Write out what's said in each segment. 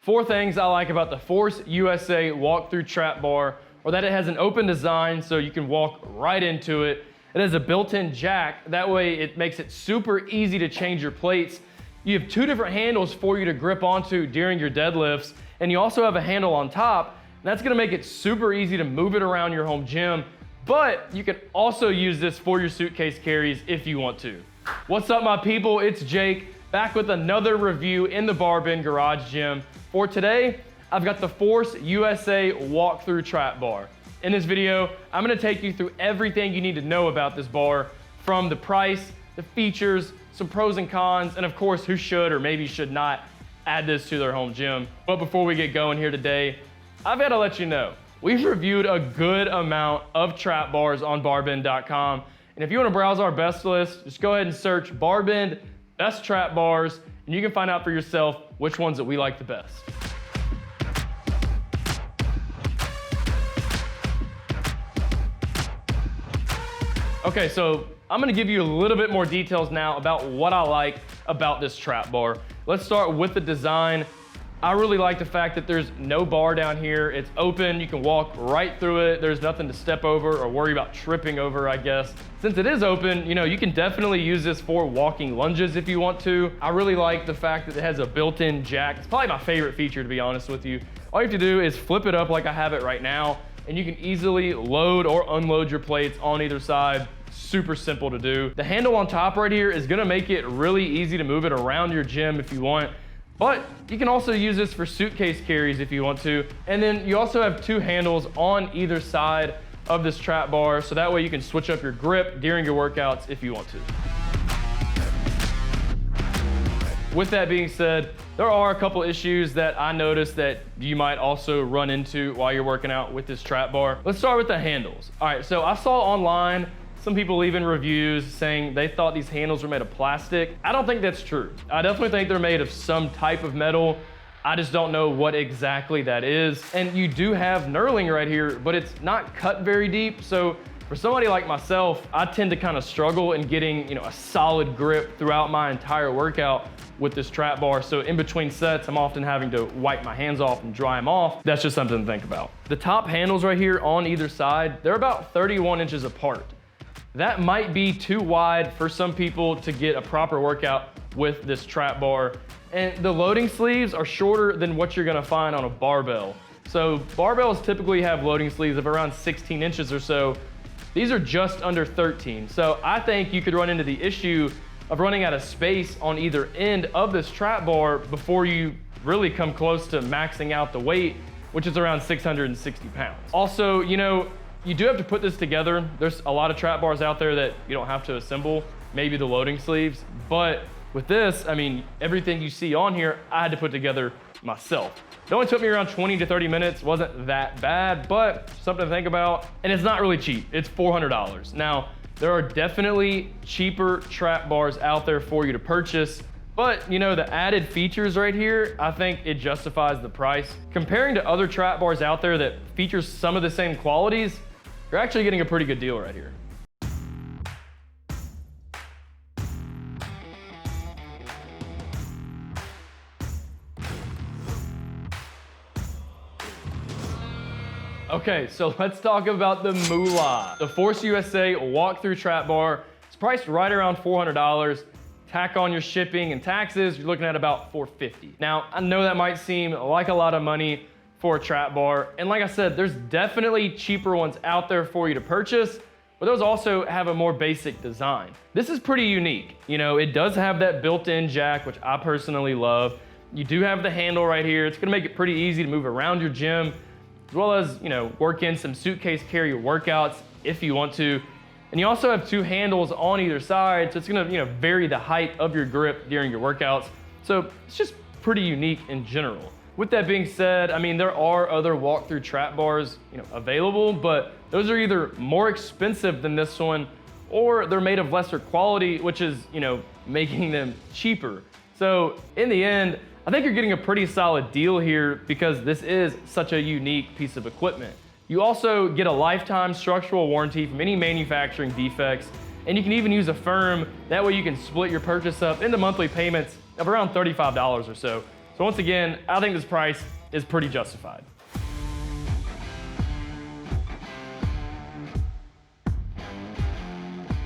4 things I like about the Force USA walk-through trap bar are that it has an open design so you can walk right into it. It has a built-in jack, that way it makes it super easy to change your plates. You have 2 different handles for you to grip onto during your deadlifts, and you also have a handle on top. That's gonna make it super easy to move it around your home gym, but you can also use this for your suitcase carries if you want to. What's up, my people? It's Jake, back with another review in the BarBend garage gym. For today, I've got the Force USA walk-through trap bar. In this video, I'm gonna take you through everything you need to know about this bar, from the price, the features, some pros and cons, and of course, who should or maybe should not add this to their home gym. But before we get going here today, I've got to let you know, we've reviewed a good amount of trap bars on barbend.com. And if you want to browse our best list, just go ahead and search BarBend best trap bars, and you can find out for yourself which ones that we like the best. Okay, so I'm gonna give you a little bit more details now about what I like about this trap bar. Let's start with the design. I really like the fact that there's no bar down here. It's open, you can walk right through it. There's nothing to step over or worry about tripping over, I guess. Since it is open, you can definitely use this for walking lunges if you want to. I really like the fact that it has a built-in jack. It's probably my favorite feature, to be honest with you. All you have to do is flip it up like I have it right now, and you can easily load or unload your plates on either side. Super simple to do. The handle on top right here is gonna make it really easy to move it around your gym if you want. But you can also use this for suitcase carries if you want to. And then you also have 2 handles on either side of this trap bar, so that way you can switch up your grip during your workouts if you want to. With that being said, there are a couple issues that I noticed that you might also run into while you're working out with this trap bar. Let's start with the handles. All right, so I saw online some people leaving reviews saying they thought these handles were made of plastic. I don't think that's true. I definitely think they're made of some type of metal. I just don't know what exactly that is. And you do have knurling right here, but it's not cut very deep. So for somebody like myself, I tend to kind of struggle in getting a solid grip throughout my entire workout with this trap bar. So in between sets, I'm often having to wipe my hands off and dry them off. That's just something to think about. The top handles right here on either side, they're about 31 inches apart. That might be too wide for some people to get a proper workout with this trap bar. And the loading sleeves are shorter than what you're gonna find on a barbell. So barbells typically have loading sleeves of around 16 inches or so. These are just under 13. So I think you could run into the issue of running out of space on either end of this trap bar before you really come close to maxing out the weight, which is around 660 pounds. Also, you do have to put this together. There's a lot of trap bars out there that you don't have to assemble, maybe the loading sleeves. But with this, everything you see on here, I had to put together myself. It only took me around 20 to 30 minutes. Wasn't that bad, but something to think about. And it's not really cheap. It's $400. Now, there are definitely cheaper trap bars out there for you to purchase. But the added features right here, I think it justifies the price. Comparing to other trap bars out there that feature some of the same qualities, you're actually getting a pretty good deal right here. Okay, so let's talk about the moolah. The Force USA walk-through trap bar is priced right around $400. Tack on your shipping and taxes, you're looking at about $450. Now, I know that might seem like a lot of money for a trap bar. And like I said, there's definitely cheaper ones out there for you to purchase, but those also have a more basic design. This is pretty unique. It does have that built-in jack, which I personally love. You do have the handle right here. It's gonna make it pretty easy to move around your gym, as well as, work in some suitcase carry workouts if you want to. And you also have 2 handles on either side, so it's gonna, vary the height of your grip during your workouts. So it's just pretty unique in general. With that being said, there are other walk-through trap bars, available, but those are either more expensive than this one, or they're made of lesser quality, which is, making them cheaper. So in the end, I think you're getting a pretty solid deal here because this is such a unique piece of equipment. You also get a lifetime structural warranty from any manufacturing defects, and you can even use a firm. That way you can split your purchase up into monthly payments of around $35 or so. So once again, I think this price is pretty justified.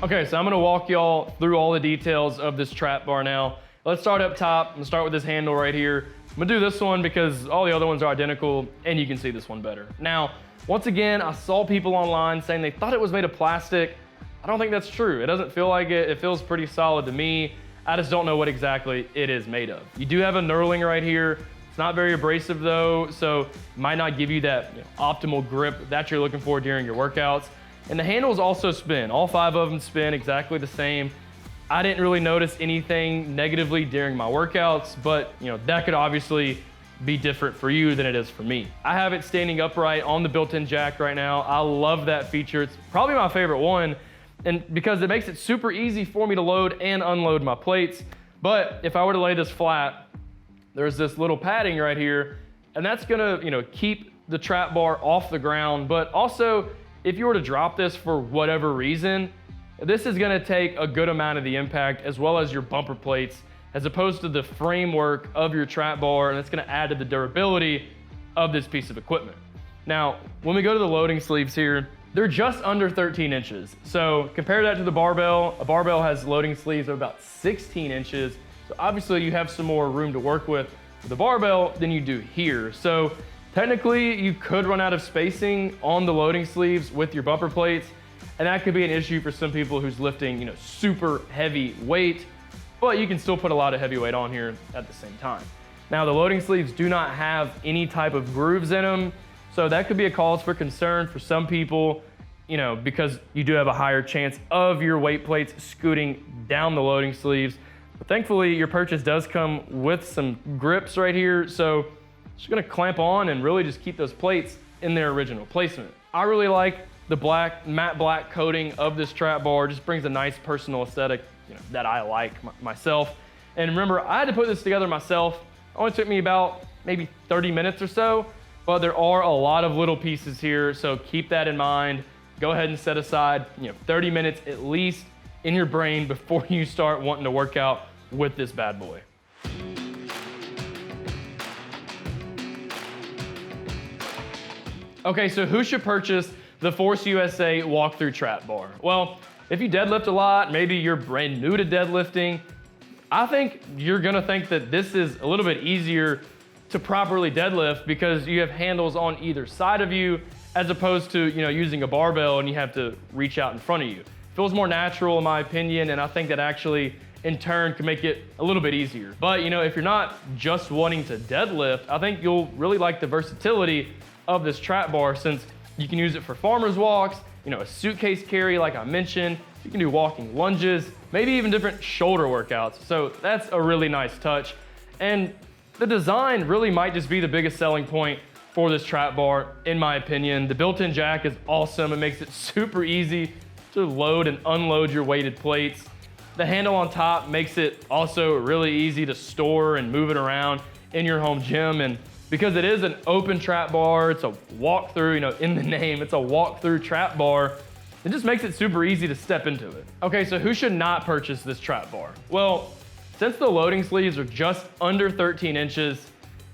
Okay, so I'm gonna walk y'all through all the details of this trap bar now. Let's start up top. I'm gonna start with this handle right here. I'm gonna do this one because all the other ones are identical and you can see this one better. Now, once again, I saw people online saying they thought it was made of plastic. I don't think that's true. It doesn't feel like it. It feels pretty solid to me. I just don't know what exactly it is made of. You do have a knurling right here. It's not very abrasive though, so might not give you that optimal grip that you're looking for during your workouts. And the handles also spin. All 5 of them spin exactly the same. I didn't really notice anything negatively during my workouts, but that could obviously be different for you than it is for me. I have it standing upright on the built-in jack right now. I love that feature. It's probably my favorite one, and because it makes it super easy for me to load and unload my plates. But if I were to lay this flat, there's this little padding right here, and that's gonna keep the trap bar off the ground. But also, if you were to drop this for whatever reason, this is gonna take a good amount of the impact as well as your bumper plates, as opposed to the framework of your trap bar, and it's gonna add to the durability of this piece of equipment. Now, when we go to the loading sleeves here, they're just under 13 inches. So compare that to the barbell. A barbell has loading sleeves of about 16 inches. So obviously you have some more room to work with the barbell than you do here. So technically you could run out of spacing on the loading sleeves with your bumper plates, and that could be an issue for some people who's lifting super heavy weight, but you can still put a lot of heavy weight on here at the same time. Now the loading sleeves do not have any type of grooves in them, so that could be a cause for concern for some people, because you do have a higher chance of your weight plates scooting down the loading sleeves. But thankfully your purchase does come with some grips right here, so just gonna clamp on and really just keep those plates in their original placement. I really like the matte black coating of this trap bar. Just brings a nice personal aesthetic that I like myself. And remember, I had to put this together myself. It only took me about maybe 30 minutes or so, but there are a lot of little pieces here, so keep that in mind. Go ahead and set aside 30 minutes at least in your brain before you start wanting to work out with this bad boy. Okay, so who should purchase the Force USA walkthrough trap bar? Well, if you deadlift a lot, maybe you're brand new to deadlifting, I think you're gonna think that this is a little bit easier to properly deadlift because you have handles on either side of you, as opposed to using a barbell and you have to reach out in front of you. It feels more natural in my opinion, and I think that actually in turn can make it a little bit easier. But if you're not just wanting to deadlift, I think you'll really like the versatility of this trap bar, since you can use it for farmer's walks, a suitcase carry like I mentioned. You can do walking lunges, maybe even different shoulder workouts. So that's a really nice touch. And the design really might just be the biggest selling point for this trap bar, in my opinion. The built-in jack is awesome. It makes it super easy to load and unload your weighted plates. The handle on top makes it also really easy to store and move it around in your home gym. And because it is an open trap bar, it's a walkthrough, in the name, it's a walkthrough trap bar. It just makes it super easy to step into it. Okay, so who should not purchase this trap bar? Well, since the loading sleeves are just under 13 inches,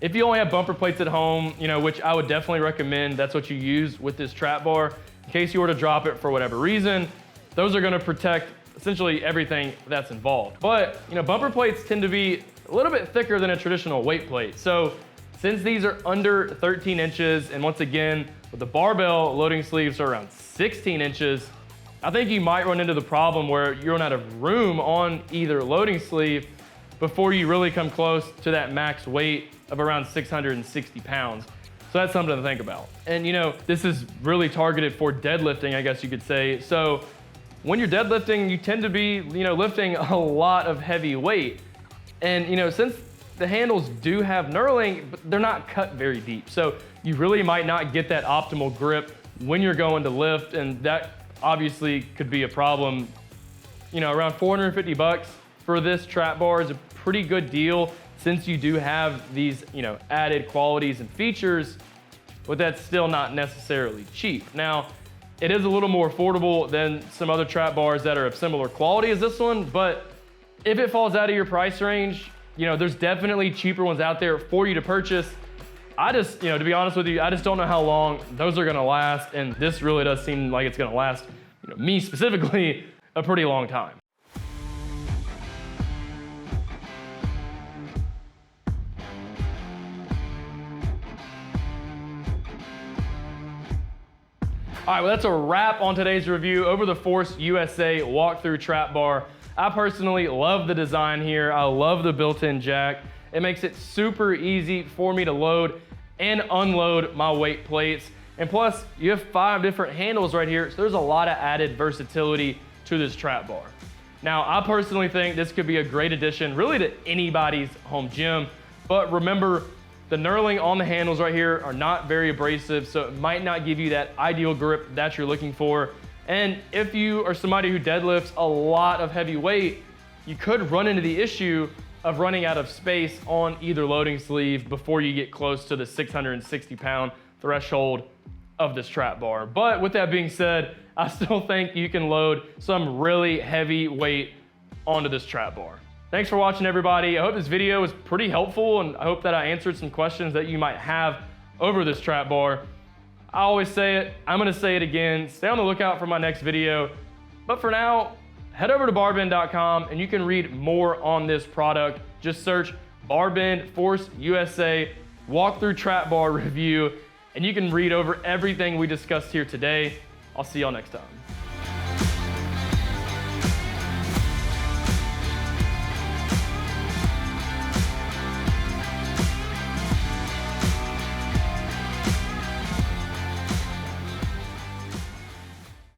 if you only have bumper plates at home, which I would definitely recommend, that's what you use with this trap bar. In case you were to drop it for whatever reason, those are gonna protect essentially everything that's involved. But, bumper plates tend to be a little bit thicker than a traditional weight plate. So since these are under 13 inches, and once again, with the barbell loading sleeves are around 16 inches, I think you might run into the problem where you run out of room on either loading sleeve before you really come close to that max weight of around 660 pounds. So that's something to think about. And this is really targeted for deadlifting, I guess you could say. So when you're deadlifting, you tend to be, lifting a lot of heavy weight. And since the handles do have knurling, but they're not cut very deep. So you really might not get that optimal grip when you're going to lift, and that obviously could be a problem. Around 450 bucks for this trap bar is a pretty good deal, since you do have these, added qualities and features, but that's still not necessarily cheap. Now, it is a little more affordable than some other trap bars that are of similar quality as this one, but if it falls out of your price range, You know, there's definitely cheaper ones out there for you to purchase. I just, to be honest with you, I just don't know how long those are gonna last, and this really does seem like it's gonna last, me specifically, a pretty long time. All right, well, that's a wrap on today's review over the Force USA walkthrough trap bar. I personally love the design here. I love the built-in jack. It makes it super easy for me to load and unload my weight plates. And plus, you have 5 different handles right here, so there's a lot of added versatility to this trap bar. Now, I personally think this could be a great addition really to anybody's home gym, but remember, the knurling on the handles right here are not very abrasive, so it might not give you that ideal grip that you're looking for. And if you are somebody who deadlifts a lot of heavy weight, you could run into the issue of running out of space on either loading sleeve before you get close to the 660-pound threshold of this trap bar. But with that being said, I still think you can load some really heavy weight onto this trap bar. Thanks for watching, everybody. I hope this video was pretty helpful, and I hope that I answered some questions that you might have over this trap bar. I always say it, I'm gonna say it again, stay on the lookout for my next video. But for now, head over to barbend.com and you can read more on this product. Just search BarBend Force USA walkthrough trap bar review, and you can read over everything we discussed here today. I'll see y'all next time.